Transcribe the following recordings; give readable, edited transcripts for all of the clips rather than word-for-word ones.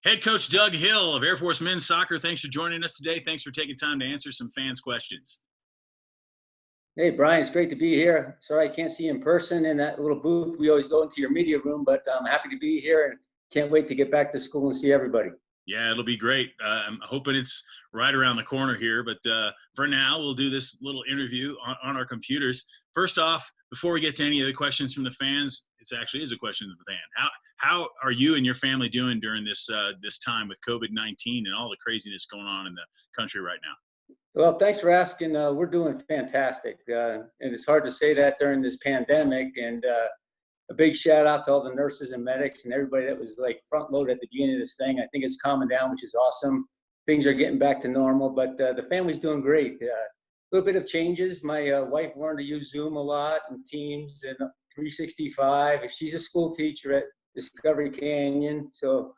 Head coach Doug Hill of Air Force Men's Soccer, thanks for joining us today. Thanks for taking time to answer some fans' questions. Hey, Brian, it's great to be here. Sorry I can't see you in person in that little booth. We always go into your media room, but I'm happy to be here and can't wait to get back to school and see everybody. Yeah, it'll be great. I'm hoping it's right around the corner here, but for now, we'll do this little interview on our computers. First off, before we get to any of the questions from the fans, it actually is a question of the fan. How are you and your family doing during this time with COVID-19 and all the craziness going on in the country right now? Well, thanks for asking. We're doing fantastic. And it's hard to say that during this pandemic. And a big shout out to all the nurses and medics and everybody that was like front load at the beginning of this thing. I think it's calming down, which is awesome. Things are getting back to normal, but the family's doing great. A little bit of changes. My wife learned to use Zoom a lot and Teams and 365. She's a school teacher at Discovery Canyon. So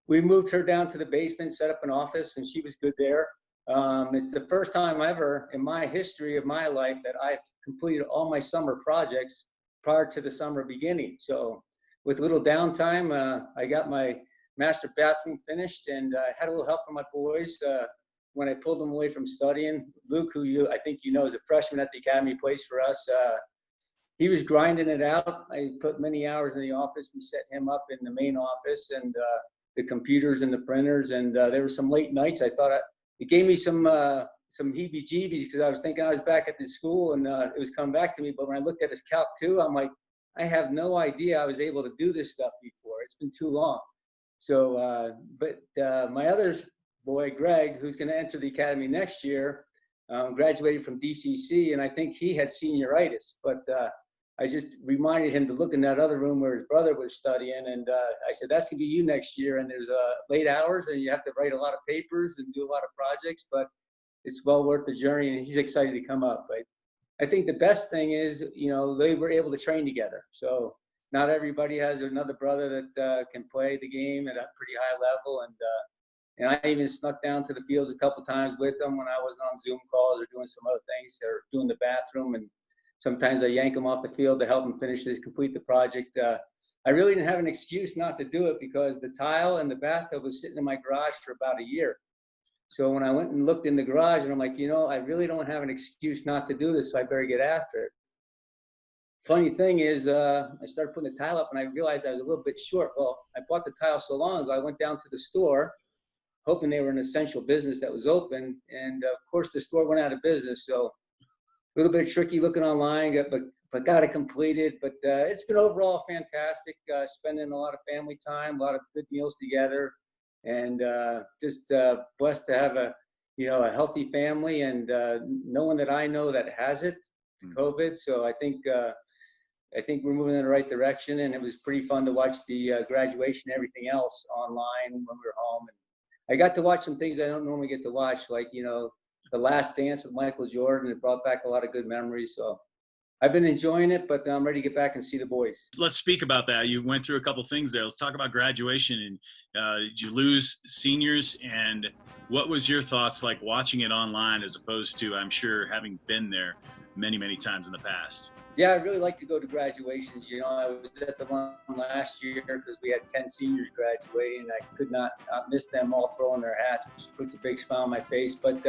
we moved her down to the basement, set up an office, and she was good there. It's the first time ever in my history of my life that I've completed all my summer projects prior to the summer beginning. So with a little downtime, I got my master bathroom finished, and I had a little help from my boys when I pulled them away from studying. Luke, who I think you know is a freshman at the academy, plays for us. He was grinding it out. I put many hours in the office. We set him up in the main office and the computers and the printers, and there were some late nights. It gave me some heebie-jeebies because I was thinking I was back at the school and it was coming back to me. But when I looked at his Calc 2, I'm like, I have no idea I was able to do this stuff before. It's been too long. So, but my other boy, Greg, who's going to enter the academy next year, graduated from DCC, and I think he had senioritis. But I just reminded him to look in that other room where his brother was studying, and I said, that's going to be you next year, and there's late hours, and you have to write a lot of papers and do a lot of projects, but it's well worth the journey, and he's excited to come up. But I think the best thing is, they were able to train together. So not everybody has another brother that can play the game at a pretty high level, and I even snuck down to the fields a couple times with them when I was on Zoom calls or doing some other things or doing the bathroom, and sometimes I yank them off the field to help them complete the project. I really didn't have an excuse not to do it because the tile and the bathtub was sitting in my garage for about a year. So when I went and looked in the garage, and I'm like, I really don't have an excuse not to do this, so I better get after it. Funny thing is, I started putting the tile up, and I realized I was a little bit short. Well, I bought the tile so long ago, I went down to the store, hoping they were an essential business that was open, and of course the store went out of business. So a little bit tricky looking online, but got it completed. But it's been overall fantastic, spending a lot of family time, a lot of good meals together, and just blessed to have a healthy family and no one that I know that has it, COVID. So I think we're moving in the right direction, and it was pretty fun to watch the graduation and everything else online when we were home. And I got to watch some things I don't normally get to watch, like The Last Dance with Michael Jordan. It brought back a lot of good memories. So I've been enjoying it, but I'm ready to get back and see the boys. Let's speak about that. You went through a couple things there. Let's talk about graduation. And did you lose seniors? And what was your thoughts like watching it online as opposed to, I'm sure, having been there many, many times in the past? Yeah, I really like to go to graduations. I was at the one last year because we had 10 seniors graduating, and I could not miss them all throwing their hats, which puts a big smile on my face. But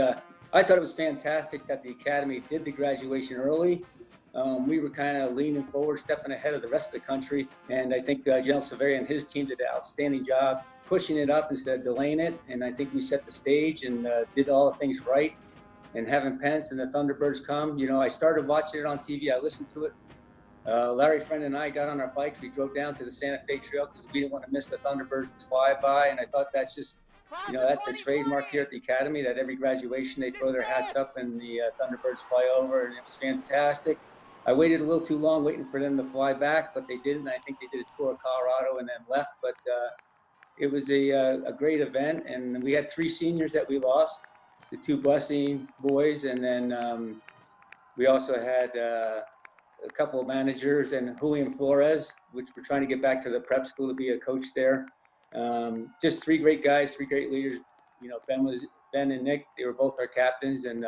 I thought it was fantastic that the academy did the graduation early. We were kind of leaning forward, stepping ahead of the rest of the country. And I think General Severi and his team did an outstanding job pushing it up instead of delaying it. And I think we set the stage and did all the things right. And having Pence and the Thunderbirds come, I started watching it on TV. I listened to it. Larry Friend and I got on our bikes. We drove down to the Santa Fe Trail because we didn't want to miss the Thunderbirds flyby. And I thought that's just, that's a trademark here at the academy, that every graduation they throw their hats up and the Thunderbirds fly over, and it was fantastic. I waited a little too long waiting for them to fly back, but they didn't. I think they did a tour of Colorado and then left, but it was a great event, and we had 3 seniors that we lost, the 2 Blessing boys, and then we also had a couple of managers and Julian Flores, which we're trying to get back to the prep school to be a coach there. Just 3 great guys, 3 great leaders. Ben and Nick, they were both our captains, and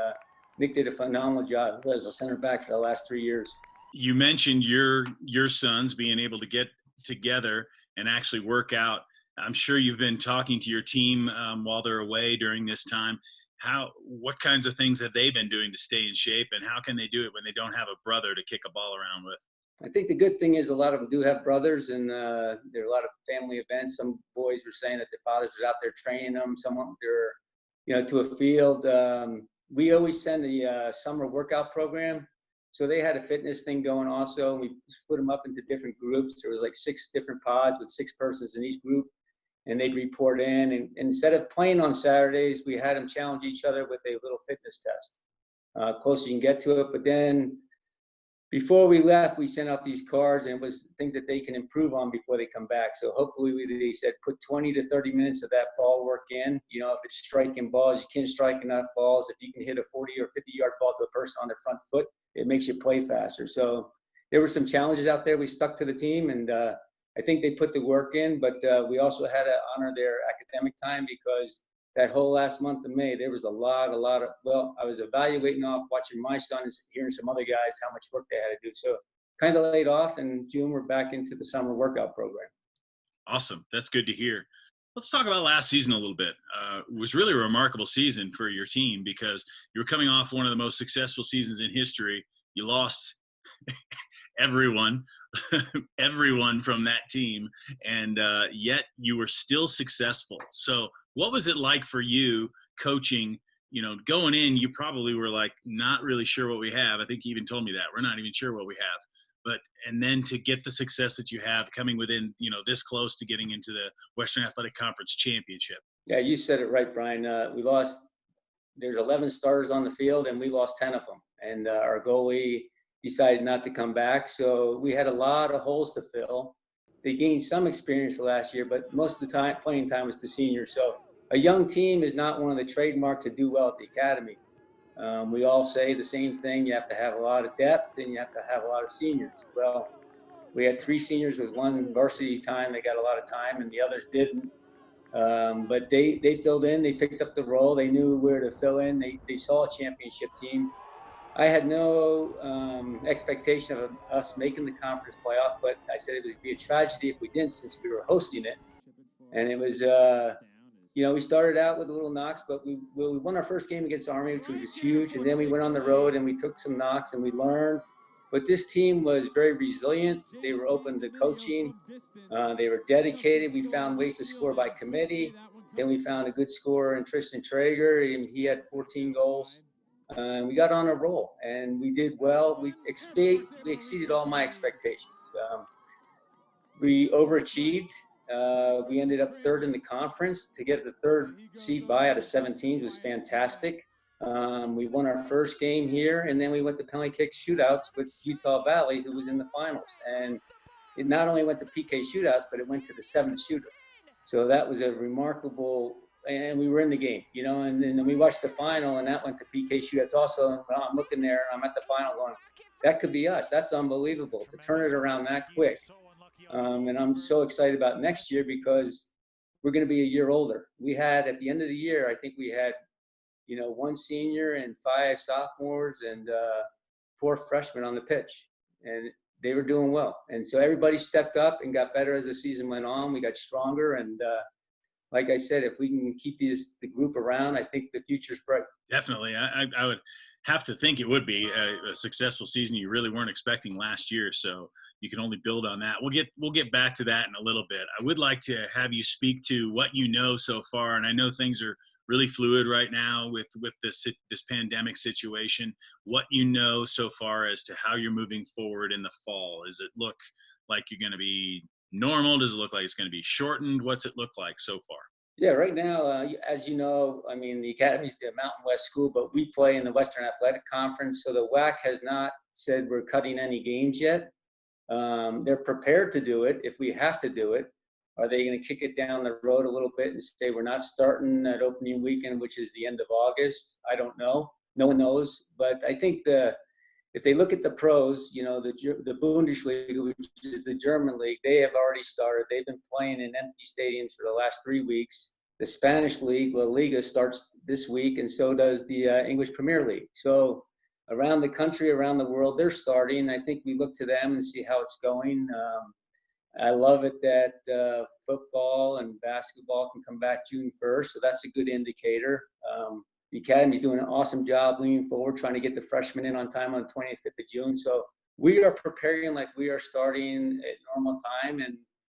Nick did a phenomenal job as a center back for the last 3 years. You mentioned your sons being able to get together and actually work out. I'm sure you've been talking to your team while they're away during this time. What kinds of things have they been doing to stay in shape, and how can they do it when they don't have a brother to kick a ball around with? I think the good thing is a lot of them do have brothers, and there are a lot of family events. Some boys were saying that their fathers was out there training them. Some went there, to a field. We always send the summer workout program, so they had a fitness thing going also. We split them up into different groups. There was like 6 different pods with 6 persons in each group, and they'd report in. And instead of playing on Saturdays, we had them challenge each other with a little fitness test. Closer you can get to it, but then before we left, we sent out these cards, and it was things that they can improve on before they come back. So hopefully, they said put 20 to 30 minutes of that ball work in. If it's striking balls, you can't strike enough balls. If you can hit a 40 or 50-yard ball to a person on their front foot, it makes you play faster. So there were some challenges out there. We stuck to the team, and I think they put the work in. But we also had to honor their academic time, because that whole last month of May, there was a lot of, I was evaluating off, watching my son and hearing some other guys, how much work they had to do. So kind of laid off, and June, we're back into the summer workout program. Awesome. That's good to hear. Let's talk about last season a little bit. It was really a remarkable season for your team, because you were coming off one of the most successful seasons in history. You lost everyone from that team, and yet you were still successful. So what was it like for you coaching? Going in, you probably were like not really sure what we have. I think you even told me that we're not even sure what we have. And then to get the success that you have, coming within this close to getting into the Western Athletic Conference Championship. Yeah, you said it right, Brian. We lost. There's 11 starters on the field, and we lost 10 of them. And our goalie decided not to come back. So we had a lot of holes to fill. They gained some experience last year, but most of the time playing time was the seniors. So a young team is not one of the trademarks to do well at the academy. We all say the same thing. You have to have a lot of depth, and you have to have a lot of seniors. Well, we had 3 seniors with 1 varsity time. They got a lot of time, and the others didn't. But they filled in. They picked up the role. They knew where to fill in. They saw a championship team. I had no expectation of us making the conference playoff, but I said it would be a tragedy if we didn't, since we were hosting it. And it was, we started out with a little knocks, but we won our first game against Army, which was huge. And then we went on the road and we took some knocks and we learned. But this team was very resilient. They were open to coaching. They were dedicated. We found ways to score by committee. Then we found a good scorer in Tristan Traeger, and he had 14 goals. We got on a roll, and we did well. We exceeded all my expectations. We overachieved. We ended up 3rd in the conference. To get the 3rd seed by out of 17 was fantastic. We won our first game here, and then we went to penalty kick shootouts with Utah Valley, who was in the finals. And it not only went to PK shootouts, but it went to the 7th shooter. So that was a remarkable. And we were in the game, and then we watched the final, and that went to PK shootouts also. And I'm looking there, I'm at the final going, that could be us. That's unbelievable to turn it around that quick. And I'm so excited about next year, because we're going to be a year older. We had, at the end of the year, I think we had, 1 senior and 5 sophomores and 4 freshmen on the pitch, and they were doing well. And so everybody stepped up and got better as the season went on. We got stronger, and like I said, if we can keep the group around, I think the future's bright. Definitely. I would have to think it would be a successful season you really weren't expecting last year. So you can only build on that. We'll get back to that in a little bit. I would like to have you speak to what you know so far. And I know things are really fluid right now with this pandemic situation. What you know so far as to how you're moving forward in the fall. Does it look like you're going to be normal? Does it look like it's going to be shortened? What's it look like so far? Yeah, right now, as you know, the Academy's the Mountain West school, but we play in the Western Athletic Conference. So the WAC has not said we're cutting any games yet. They're prepared to do it if we have to do it. Are they going to kick it down the road a little bit and say we're not starting at opening weekend, which is the end of August? I don't know. No one knows. But I think if they look at the pros, the Bundesliga, which is the German league, they have already started. They've been playing in empty stadiums for the last 3 weeks. The Spanish league, La Liga, starts this week, and so does the English Premier League. So around the country, around the world, they're starting. I think we look to them and see how it's going. I love it that football and basketball can come back June 1st, so that's a good indicator. The Academy's doing an awesome job leaning forward, trying to get the freshmen in on time on the 25th of June. So we are preparing like we are starting at normal time, and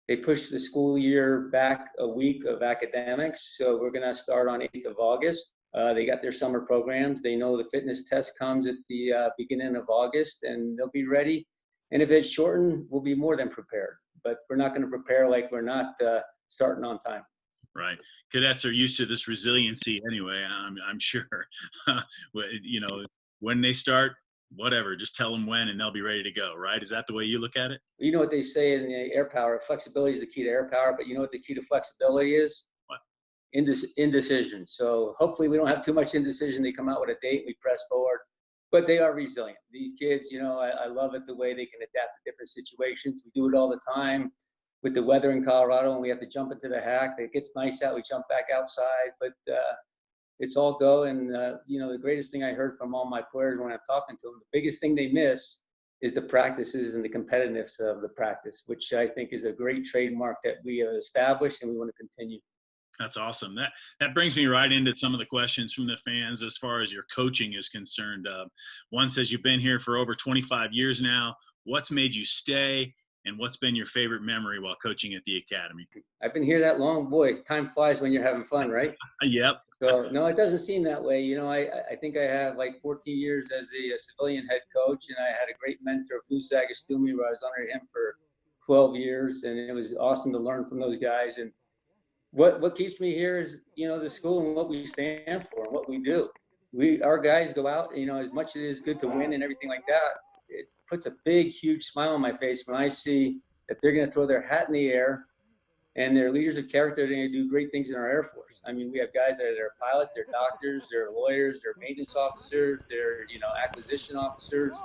they pushed the school year back a week of academics. So we're going to start on 8th of August. They got their summer programs. They know the fitness test comes at the beginning of August, and they'll be ready. And if it's shortened, we'll be more than prepared. But we're not going to prepare like we're not starting on time. Right. Cadets are used to this resiliency anyway. I'm sure. You know, when they start, whatever, just tell them when, and they'll be ready to go. Right? Is that the way you look at it? You know what they say in the air power? Flexibility is the key to air power. But you know what the key to flexibility is? What? Indecision. So hopefully we don't have too much indecision. They come out with a date, we press forward. But they are resilient. These kids, you know, I love it the way they can adapt to different situations. We do it all the time with the weather in Colorado, and we have to jump into the hack. It gets nice out, we jump back outside, but it's all go. And you know, the greatest thing I heard from all my players when I'm talking to them, the biggest thing they miss is the practices and the competitiveness of the practice, which I think is a great trademark that we have established and we want to continue. That's awesome. That brings me right into some of the questions from the fans as far as your coaching is concerned. One says you've been here for over 25 years now. What's made you stay, and what's been your favorite memory while coaching at the Academy? I've been here that long. Boy, time flies when you're having fun, right? Yep. So no, it doesn't seem that way. You know, I think I have like 14 years as a civilian head coach, and I had a great mentor, Lou Sagastumi, where I was under him for 12 years, and it was awesome to learn from those guys. And what keeps me here is, you know, the school and what we stand for and what we do. Our guys go out, you know, as much as it is good to win and everything like that, it puts a big, huge smile on my face when I see that they're going to throw their hat in the air and they're leaders of character. They're going to do great things in our Air Force. I mean, we have guys that are pilots, they're doctors, they're lawyers, they're maintenance officers, they're, you know, acquisition officers.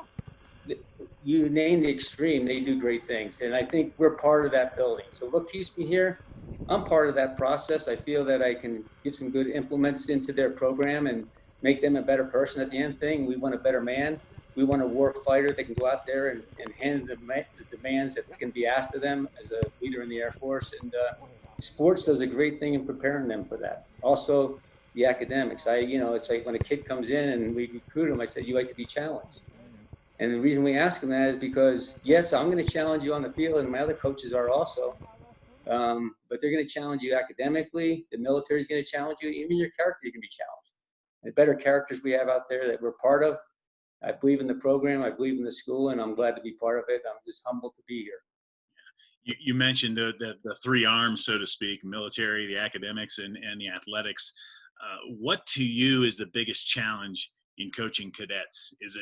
You name the extreme, they do great things. And I think we're part of that building. So what keeps me here? I'm part of that process. I feel that I can give some good implements into their program and make them a better person at the end thing. We want a better man. We want a war fighter that can go out there and handle the demands that's going to be asked of them as a leader in the Air Force. And sports does a great thing in preparing them for that. Also, the academics. You know, it's like when a kid comes in and we recruit him, I said, you like to be challenged. And the reason we ask them that is because, yes, I'm going to challenge you on the field, and my other coaches are also. But they're going to challenge you academically. The military is going to challenge you. Even your character is going to be challenged. The better characters we have out there that we're part of. I believe in the program. I believe in the school, and I'm glad to be part of it. I'm just humbled to be here. You mentioned the three arms, so to speak: military, the academics, and the athletics. What to you is the biggest challenge in coaching cadets? Is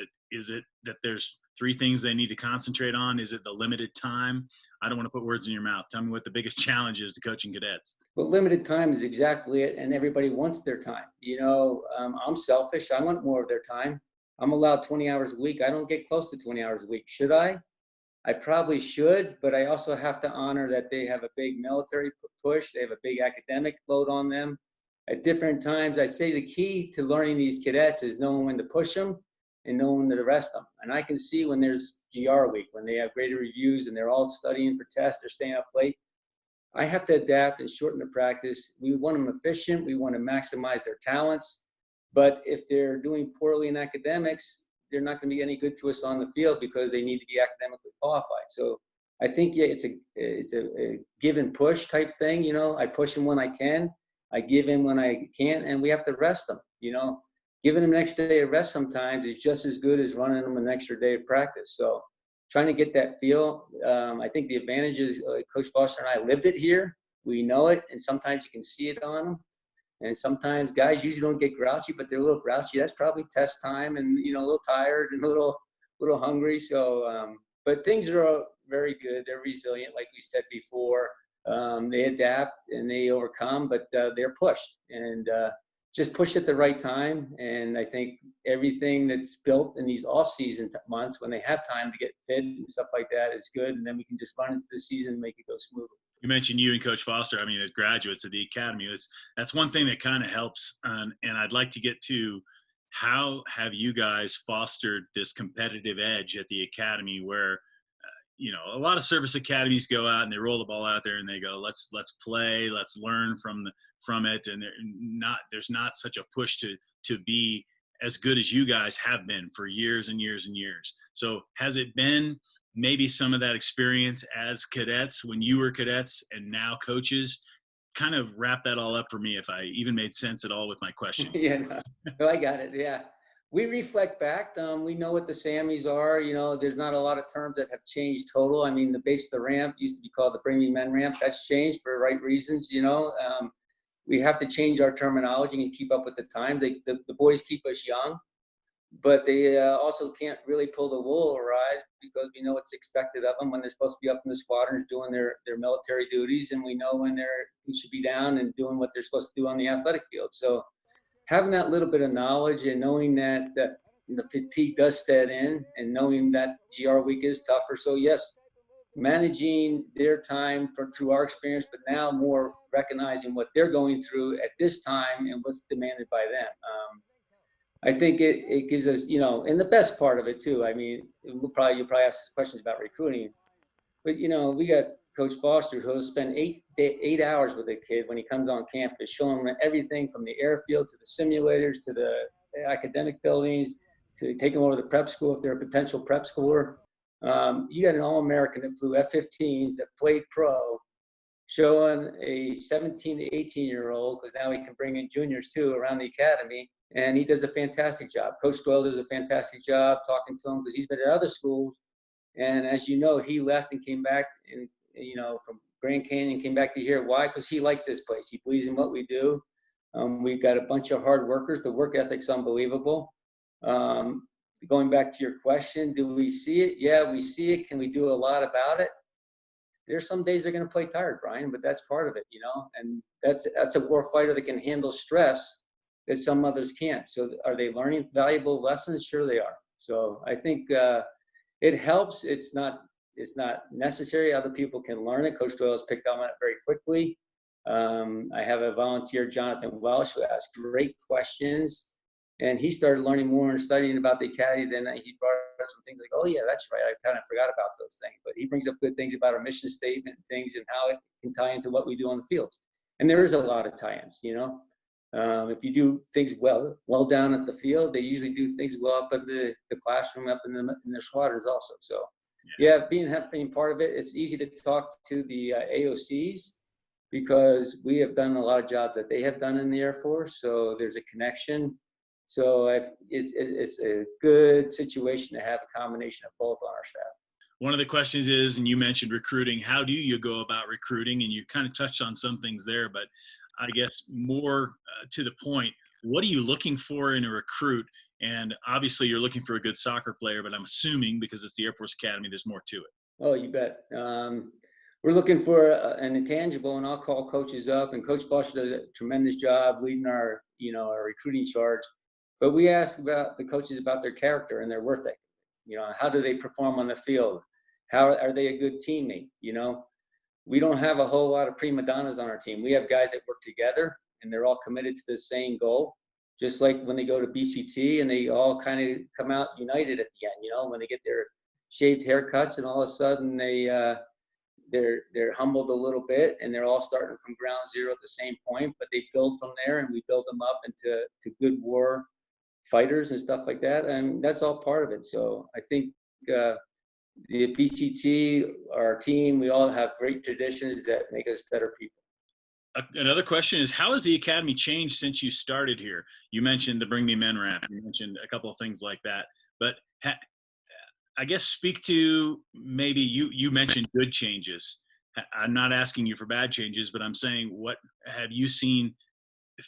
it that there's three things they need to concentrate on? Is it the limited time? I don't want to put words in your mouth. Tell me what the biggest challenge is to coaching cadets. Well, limited time is exactly it, and everybody wants their time. You know, I'm selfish. I want more of their time. I'm allowed 20 hours a week. I don't get close to 20 hours a week. Should I? I probably should, but I also have to honor that they have a big military push. They have a big academic load on them. At different times, I'd say the key to learning these cadets is knowing when to push them and knowing when to rest them. And I can see when there's GR week, when they have greater reviews and they're all studying for tests, they're staying up late. I have to adapt and shorten the practice. We want them efficient. We want to maximize their talents. But if they're doing poorly in academics, they're not going to be any good to us on the field because they need to be academically qualified. So I think, yeah, it's a give and push type thing. You know, I push them when I can. I give in when I can't, and we have to rest them. You know, giving them an extra day of rest sometimes is just as good as running them an extra day of practice. So trying to get that feel. I think the advantage is Coach Foster and I lived it here. We know it, and sometimes you can see it on them. And sometimes guys usually don't get grouchy, but they're a little grouchy. That's probably test time, and you know, a little tired and a little hungry. So, but things are very good. They're resilient, like we said before. They adapt and they overcome, but they're pushed and just push at the right time. And I think everything that's built in these off-season months when they have time to get fit and stuff like that is good. And then we can just run into the season and make it go smoothly. You mentioned you and Coach Foster. I mean, as graduates of the Academy, that's one thing that kind of helps. And I'd like to get to how have you guys fostered this competitive edge at the Academy where, a lot of service academies go out and they roll the ball out there and they go, let's play, let's learn from it, and there's not such a push to be as good as you guys have been for years and years and years. So has it been maybe some of that experience as cadets when you were cadets and now coaches? Kind of wrap that all up for me, if I even made sense at all with my question. Yeah, no, I got it. Yeah. We reflect back. We know what the Sammys are. There's not a lot of terms that have changed total. I mean, the base of the ramp used to be called the Bring Me Men ramp. That's changed for the right reasons. We have to change our terminology and keep up with the time. The boys keep us young, but they also can't really pull the wool over our eyes because we know what's expected of them when they're supposed to be up in the squadrons doing their military duties, and we know when they should be down and doing what they're supposed to do on the athletic field. So having that little bit of knowledge and knowing that the fatigue does set in, and knowing that GR week is tougher. So yes, managing their time through our experience, but now more recognizing what they're going through at this time and what's demanded by them. I think it gives us, and the best part of it too. I mean, you'll probably ask questions about recruiting, but we got Coach Foster who'll spend 8 hours with a kid when he comes on campus, showing them everything from the airfield to the simulators to the academic buildings to take them over to the prep school if they're a potential prep schooler. You got an All-American that flew F-15s that played pro, showing a 17 to 18-year-old, because now he can bring in juniors too around the academy, and he does a fantastic job. Coach Doyle does a fantastic job talking to him because he's been at other schools, and as you know, he left and came back, and from Grand Canyon came back to here. Why? Because he likes this place. He believes in what we do. We've got a bunch of hard workers. The work ethic's unbelievable. Going back to your question, do we see it? Yeah, we see it. Can we do a lot about it? There's some days they're going to play tired, Brian, but that's part of it, and that's a war fighter that can handle stress that some others can't. So are they learning valuable lessons? Sure they are. So I think it helps. It's not necessary. Other people can learn it. Coach Doyle has picked on it very quickly. I have a volunteer, Jonathan Welsh, who asks great questions. And he started learning more and studying about the academy. Then he brought up some things like, oh, yeah, that's right. I kind of forgot about those things. But he brings up good things about our mission statement and things and how it can tie into what we do on the fields. And there is a lot of tie-ins, If you do things well down at the field, they usually do things well up in the classroom, up in their squadrons also. So, yeah, being part of it, it's easy to talk to the AOCs because we have done a lot of jobs that they have done in the Air Force. So there's a connection. So it's a good situation to have a combination of both on our staff. One of the questions is, and you mentioned recruiting, how do you go about recruiting? And you kind of touched on some things there, but I guess more to the point, what are you looking for in a recruit? And obviously you're looking for a good soccer player, but I'm assuming because it's the Air Force Academy, there's more to it. Oh, you bet. We're looking for an intangible, and I'll call coaches up, and Coach Foster does a tremendous job leading our recruiting charge. But we ask about the coaches about their character and their work ethic. How do they perform on the field? How are they a good teammate? We don't have a whole lot of prima donnas on our team. We have guys that work together, and they're all committed to the same goal. Just like when they go to BCT and they all kind of come out united at the end, when they get their shaved haircuts and all of a sudden they're humbled a little bit and they're all starting from ground zero at the same point, but they build from there and we build them up into good war fighters and stuff like that. And that's all part of it. So I think the BCT, our team, we all have great traditions that make us better people. Another question is, how has the academy changed since you started here? You mentioned the Bring Me Men ramp. You mentioned a couple of things like that. But I guess speak to maybe you mentioned good changes. I'm not asking you for bad changes, but I'm saying what have you seen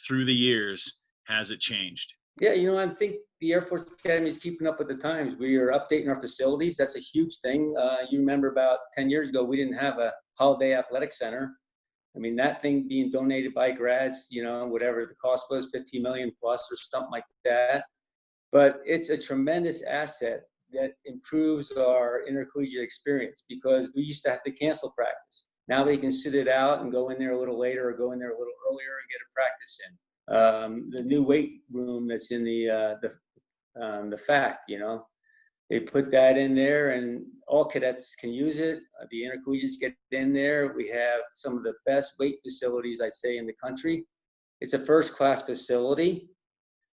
through the years? Has it changed? Yeah, I think the Air Force Academy is keeping up with the times. We are updating our facilities. That's a huge thing. You remember about 10 years ago, we didn't have a holiday athletic center. I mean, that thing being donated by grads, whatever the cost was, 15 million plus or something like that. But it's a tremendous asset that improves our intercollegiate experience because we used to have to cancel practice. Now we can sit it out and go in there a little later or go in there a little earlier and get a practice in. The new weight room that's in the FAC, They put that in there, and all cadets can use it. The intercollegiates get in there. We have some of the best weight facilities, I'd say, in the country. It's a first-class facility.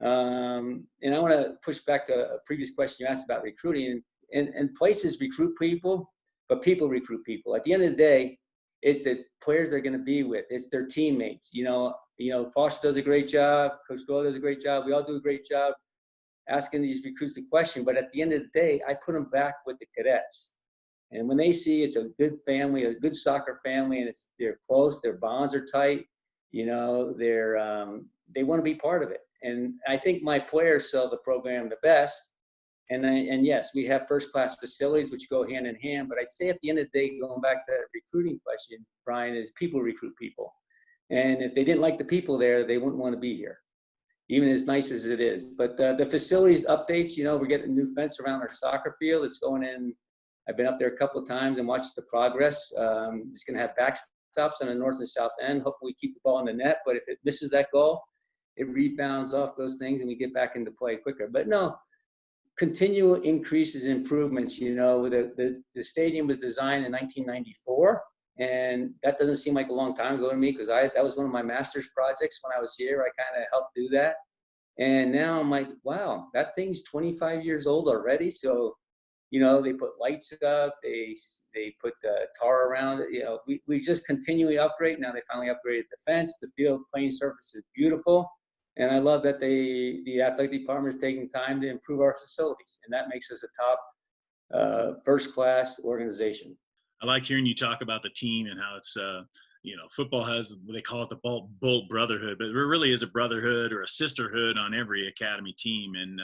And I want to push back to a previous question you asked about recruiting. And places recruit people, but people recruit people. At the end of the day, it's the players they're going to be with. It's their teammates. Foster does a great job. Coach Doyle does a great job. We all do a great job asking these recruits the question. But at the end of the day, I put them back with the cadets. And when they see it's a good family, a good soccer family, and they're close, their bonds are tight, they want to be part of it. And I think my players sell the program the best. And yes, we have first-class facilities which go hand in hand. But I'd say at the end of the day, going back to that recruiting question, Brian, is people recruit people. And if they didn't like the people there, they wouldn't want to be here, even as nice as it is. But the facilities updates, we're getting a new fence around our soccer field. It's going in. I've been up there a couple of times and watched the progress. It's going to have backstops on the north and south end. Hopefully we keep the ball in the net. But if it misses that goal, it rebounds off those things and we get back into play quicker. But no, continual increases, improvements. The stadium was designed in 1994. And that doesn't seem like a long time ago to me because that was one of my master's projects when I was here. I kind of helped do that. And now I'm like, wow, that thing's 25 years old already. So, they put lights up, they put tar around it. We just continually upgrade. Now they finally upgraded the fence. The field playing surface is beautiful. And I love that the athletic department is taking time to improve our facilities. And that makes us a top first-class organization. I like hearing you talk about the team and how it's, football has, they call it the Bolt Brotherhood, but there really is a brotherhood or a sisterhood on every academy team. And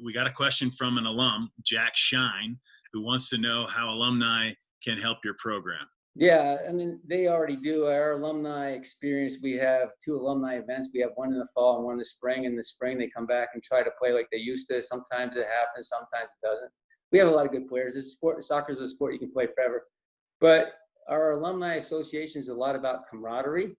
we got a question from an alum, Jack Shine, who wants to know how alumni can help your program. Yeah, I mean, they already do. Our alumni experience, we have 2 alumni events. We have one in the fall and one in the spring. In the spring, they come back and try to play like they used to. Sometimes it happens, sometimes it doesn't. We have a lot of good players. Soccer is a sport you can play forever. But our alumni association is a lot about camaraderie.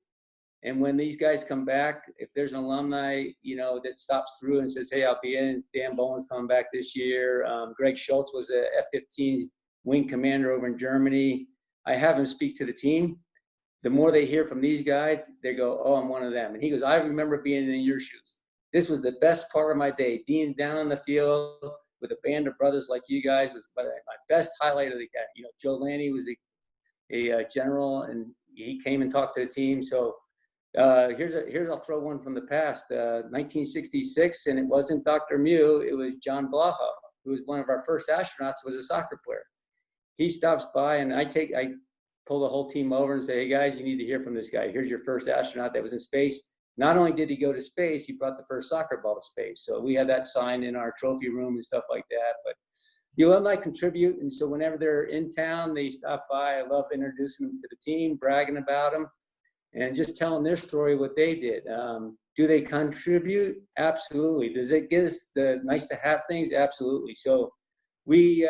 And when these guys come back, if there's an alumni, that stops through and says, hey, I'll be in. Dan Bowen's coming back this year. Greg Schultz was a F-15 wing commander over in Germany. I have him speak to the team. The more they hear from these guys, they go, oh, I'm one of them. And he goes, I remember being in your shoes. This was the best part of my day. Being down on the field with a band of brothers like you guys was my best highlight of the game. Joe Lanny was a general, and he came and talked to the team. So here's I'll throw one from the past. 1966, and it wasn't Dr. Mew. It was John Blaha, who was one of our first astronauts, was a soccer player. He stops by, and I pull the whole team over and say, hey, guys, you need to hear from this guy. Here's your first astronaut that was in space. Not only did he go to space, he brought the first soccer ball to space. So we had that signed in our trophy room and stuff like that. But the alumni contribute, and so whenever they're in town, they stop by. I love introducing them to the team, bragging about them, and just telling their story, what they did. Do they contribute? Absolutely. Does it give us the nice-to-have things? Absolutely. So we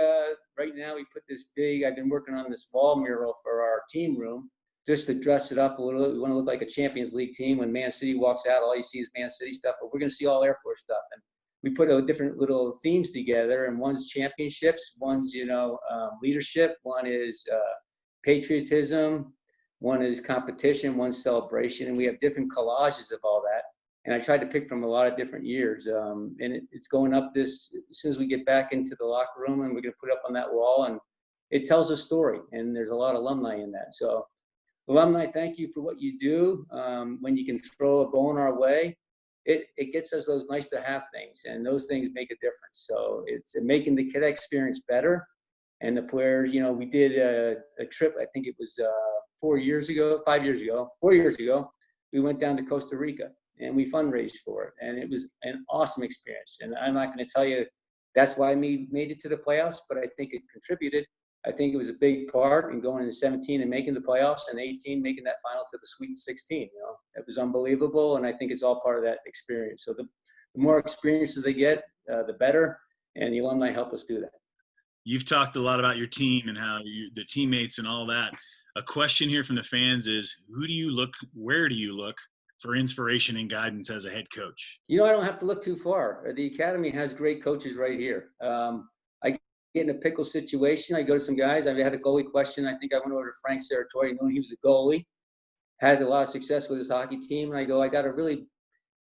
right now we put this big. I've been working on this wall mural for our team room just to dress it up a little. We want to look like a Champions League team. When Man City walks out, all you see is Man City stuff. But we're going to see all Air Force stuff, and we put different little themes together. And one's championships, one's leadership, one is patriotism, one is competition, one's celebration, and we have different collages of all that. And I tried to pick from a lot of different years. And it's going up as soon as we get back into the locker room, and we're going to put it up on that wall. And it tells a story, and there's a lot of alumni in that. So alumni, thank you for what you do. When you can throw a bone our way, it gets us those nice to have things, and those things make a difference. So it's making the cadet experience better. And the players, we did a trip, I think it was 4 years ago, we went down to Costa Rica. And we fundraised for it, and it was an awesome experience. And I'm not going to tell you that's why we made it to the playoffs, but I think it contributed. I think it was a big part in going into 17 and making the playoffs, and 18 making that final to the Sweet 16. It was unbelievable, and I think it's all part of that experience. So the more experiences they get, the better, and the alumni help us do that. You've talked a lot about your team and how the teammates and all that. A question here from the fans is, where do you look for inspiration and guidance as a head coach? I don't have to look too far. The academy has great coaches right here. I in a pickle situation, I go to some guys. I had a goalie question. I think I went over to Frank Saratori, knowing he was a goalie, had a lot of success with his hockey team. And I go, I got a really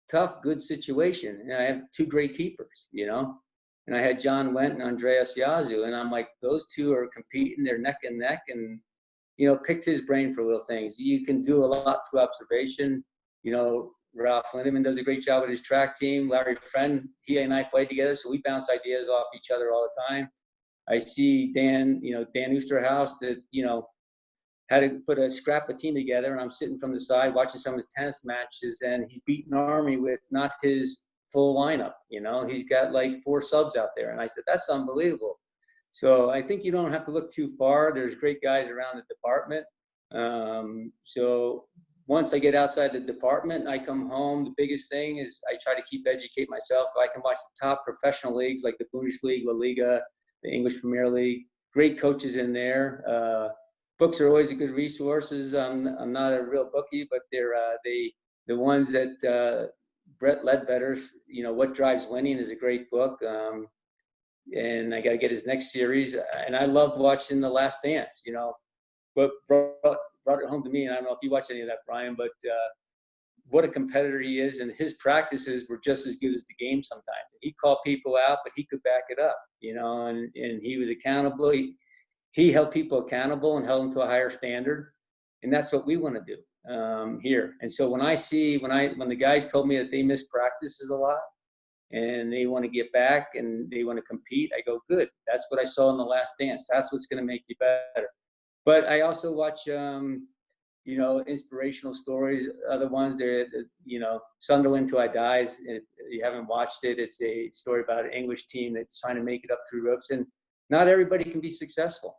tough, good situation. And I have two great keepers, and I had John Went and Andreas Yazoo. And I'm like, those two are competing, they're neck and neck. And, picked his brain for little things. You can do a lot through observation. Ralph Lindemann does a great job with his track team. Larry Friend, he and I played together, so we bounce ideas off each other all the time. I see Dan Oosterhouse that, had to put a scrap of team together, and I'm sitting from the side watching some of his tennis matches, and he's beating Army with not his full lineup. He's got like 4 subs out there. And I said, that's unbelievable. So I think you don't have to look too far. There's great guys around the department. So once I get outside the department, I come home. The biggest thing is I try to educate myself. I can watch the top professional leagues like the Bundesliga, La Liga, the English Premier League. Great coaches in there. Books are always a good resources. I'm not a real bookie, but they're the ones that Brett Ledbetter's, What Drives Winning is a great book. And I got to get his next series. And I loved watching The Last Dance, but brought it home to me. And I don't know if you watch any of that, Brian, but what a competitor he is. And his practices were just as good as the game sometimes. He called people out, but he could back it up, and he was accountable. He held people accountable and held them to a higher standard. And that's what we want to do here. And so when the guys told me that they miss practices a lot and they want to get back and they want to compete, I go, good. That's what I saw in The Last Dance. That's what's going to make you better. But I also watch, inspirational stories. Other ones, Sunderland Till I Dies. If you haven't watched it, it's a story about an English team that's trying to make it up through ropes. And not everybody can be successful.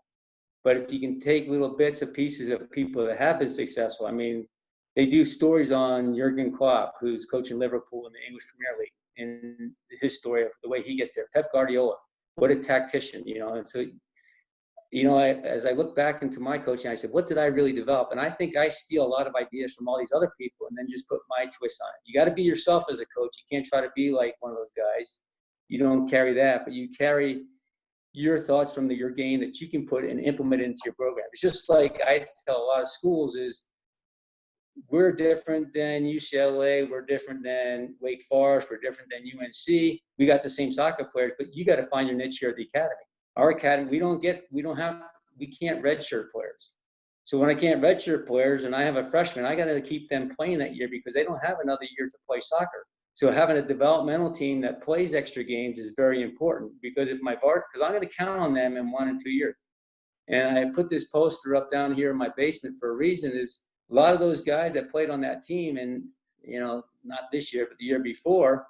But if you can take little bits and pieces of people that have been successful, I mean, they do stories on Jurgen Klopp, who's coaching Liverpool in the English Premier League, and his story of the way he gets there. Pep Guardiola, what a tactician, And so, as I look back into my coaching, I said, what did I really develop? And I think I steal a lot of ideas from all these other people and then just put my twist on it. You got to be yourself as a coach. You can't try to be like one of those guys. You don't carry that, but you carry your thoughts from your game that you can put and implement into your program. It's just like I tell a lot of schools is we're different than UCLA, we're different than Wake Forest, we're different than UNC. We got the same soccer players, but you got to find your niche here at the academy. Our academy, we can't redshirt players. So when I can't redshirt players and I have a freshman, I got to keep them playing that year because they don't have another year to play soccer. So having a developmental team that plays extra games is very important because because I'm going to count on them in 1 and 2 years. And I put this poster up down here in my basement for a reason is a lot of those guys that played on that team and, not this year, but the year before,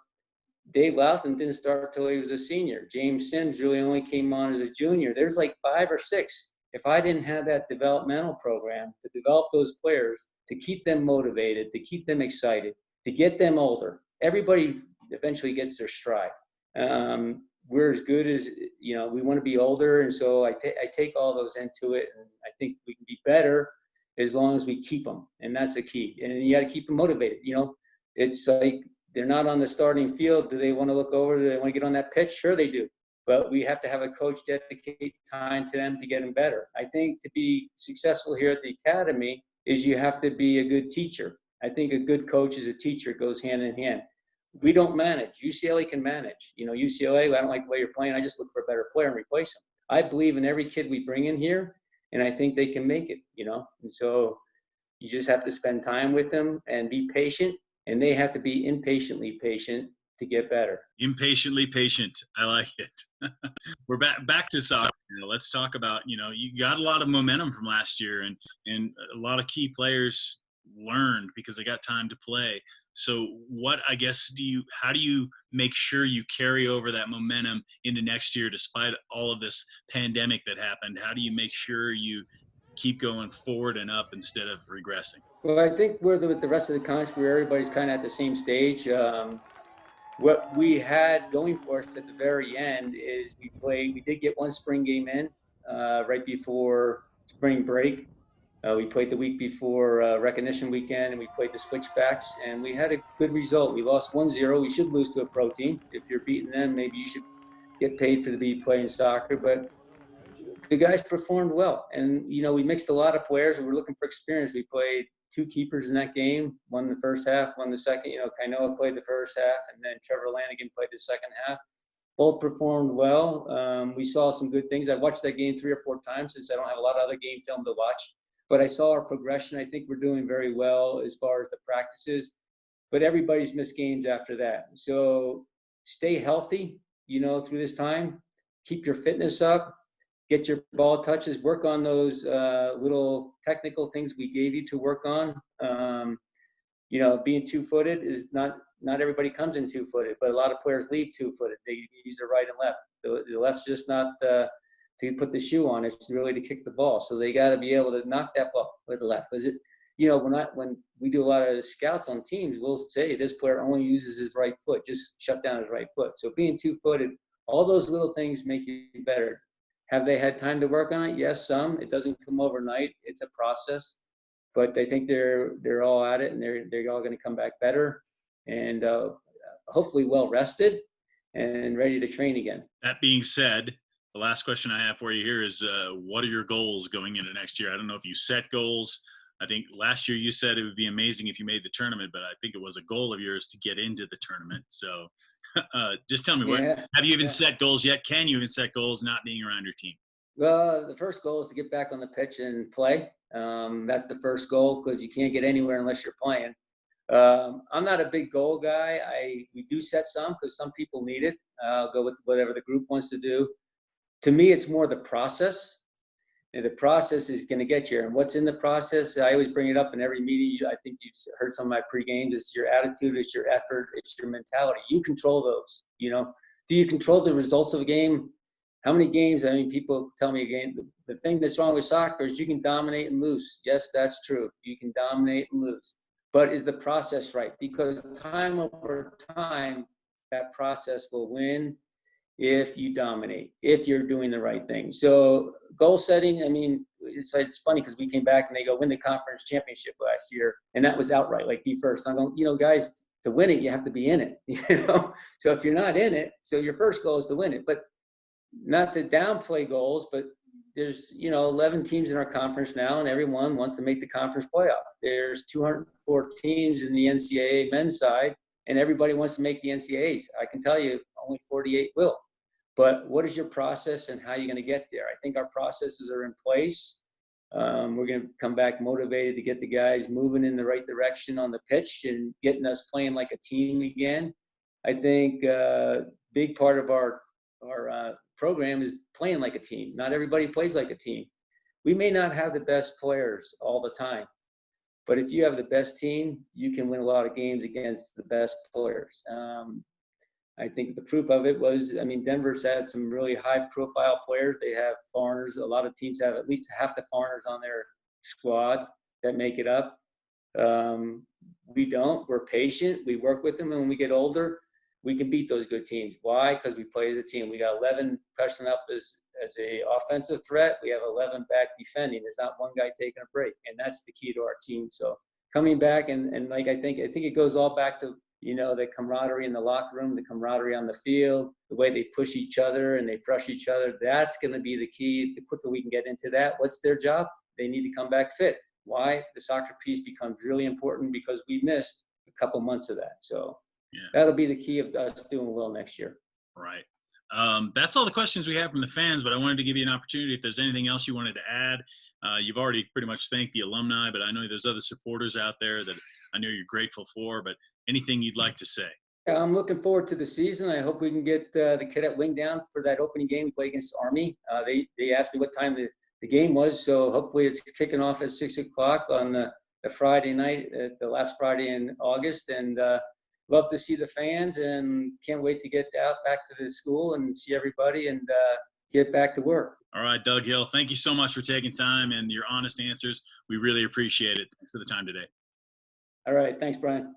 Dave Loughton didn't start till he was a senior. James Sims really only came on as a junior. There's like 5 or 6. If I didn't have that developmental program to develop those players, to keep them motivated, to keep them excited, to get them older, everybody eventually gets their stride. We're as good as, we want to be older. And so I take all those into it. And I think we can be better as long as we keep them. And that's the key. And you got to keep them motivated. It's like they're not on the starting field. Do they want to look over? Do they want to get on that pitch? Sure they do. But we have to have a coach dedicate time to them to get them better. I think to be successful here at the academy is you have to be a good teacher. I think a good coach is a teacher. It goes hand in hand. We don't manage. UCLA can manage. UCLA, I don't like the way you're playing. I just look for a better player and replace him. I believe in every kid we bring in here, and I think they can make it, And so you just have to spend time with them and be patient, and they have to be impatiently patient to get better. Impatiently patient. I like it. We're back to soccer. Let's talk about, you got a lot of momentum from last year and a lot of key players learned because they got time to play. So how do you make sure you carry over that momentum into next year despite all of this pandemic that happened? How do you make sure you keep going forward and up instead of regressing? Well, I think with the rest of the country, everybody's kind of at the same stage. What we had going for us at the very end is we did get one spring game in right before spring break. We played the week before recognition weekend, and we played the switchbacks, and we had a good result. We lost 1-0. We should lose to a pro team. If you're beating them, maybe you should get paid for to be playing soccer, but the guys performed well. And, you know, we mixed a lot of players and we're looking for experience. We played 2 keepers in that game, one the first half, one the second. You know, Kainoa played the first half and then Trevor Lanigan played the second half. Both performed well. We saw some good things. I watched that game 3 or 4 times since I don't have a lot of other game film to watch. But I saw our progression. I think we're doing very well as far as the practices. But everybody's missed games after that. So stay healthy, you know, through this time. Keep your fitness up. Get your ball touches. Work on those little technical things we gave you to work on. You know, being 2-footed is not everybody comes in 2-footed, but a lot of players leave 2-footed. They use the right and left. The left's just not to put the shoe on. It's really to kick the ball. So they got to be able to knock that ball with the left. Because it, you know, when we do a lot of scouts on teams, we'll say this player only uses his right foot. Just shut down his right foot. So being 2-footed, all those little things make you better. Have they had time to work on it? Yes, some. It doesn't come overnight. It's a process. But I think they're all at it, and they're all going to come back better and hopefully well rested and ready to train again. That being said, the last question I have for you here is, what are your goals going into next year? I don't know if you set goals. I think last year you said it would be amazing if you made the tournament, but I think it was a goal of yours to get into the tournament. So just tell me, what have you even set goals yet? Can you even set goals not being around your team? Well, the first goal is to get back on the pitch and play. That's the first goal because you can't get anywhere unless you're playing. I'm not a big goal guy. We do set some because some people need it. I'll go with whatever the group wants to do. To me, it's more the process. And the process is going to get you. And what's in the process, I always bring it up in every meeting. I think you've heard some of my pre-games. It's your attitude, it's your effort, it's your mentality. You control those, you know. Do you control the results of a game? How many games? I mean, people tell me again, the thing that's wrong with soccer is you can dominate and lose. Yes, that's true. You can dominate and lose. But is the process right? Because time over time, that process will win if you dominate, if you're doing the right thing. So goal setting, I mean, it's funny because we came back and they go win the conference championship last year. And that was outright, like be first. I'm going, you know, guys, to win it, you have to be in it, you know? So if you're not in it, so your first goal is to win it. But not to downplay goals, but there's, you know, 11 teams in our conference now, and everyone wants to make the conference playoff. There's 204 teams in the NCAA men's side, and everybody wants to make the NCAAs. I can tell you only 48 will. But what is your process and how are you going to get there? I think our processes are in place. We're going to come back motivated to get the guys moving in the right direction on the pitch and getting us playing like a team again. I think big part of our program is playing like a team. Not everybody plays like a team. We may not have the best players all the time, but if you have the best team, you can win a lot of games against the best players. I think the proof of it was, I mean, Denver's had some really high-profile players. They have foreigners. A lot of teams have at least half the foreigners on their squad that make it up. We don't. We're patient. We work with them, and when we get older, we can beat those good teams. Why? Because we play as a team. We got 11 pressing up as a offensive threat. We have 11 back defending. There's not one guy taking a break, and that's the key to our team. So coming back and like I think it goes all back to, you know, the camaraderie in the locker room, the camaraderie on the field, the way they push each other and they crush each other. That's going to be the key. The quicker we can get into that, what's their job? They need to come back fit. Why? The soccer piece becomes really important because we missed a couple months of that. So that'll be the key of us doing well next year. Right. That's all the questions we have from the fans, but I wanted to give you an opportunity if there's anything else you wanted to add. You've already pretty much thanked the alumni, but I know there's other supporters out there that I know you're grateful for, but anything you'd like to say? Yeah, I'm looking forward to the season. I hope we can get the cadet wing down for that opening game we play against Army. They asked me what time the game was, so hopefully it's kicking off at 6 o'clock on the Friday night, the last Friday in August, and love to see the fans and can't wait to get out back to the school and see everybody and get back to work. All right, Doug Hill, thank you so much for taking time and your honest answers. We really appreciate it. Thanks for the time today. All right, thanks, Brian.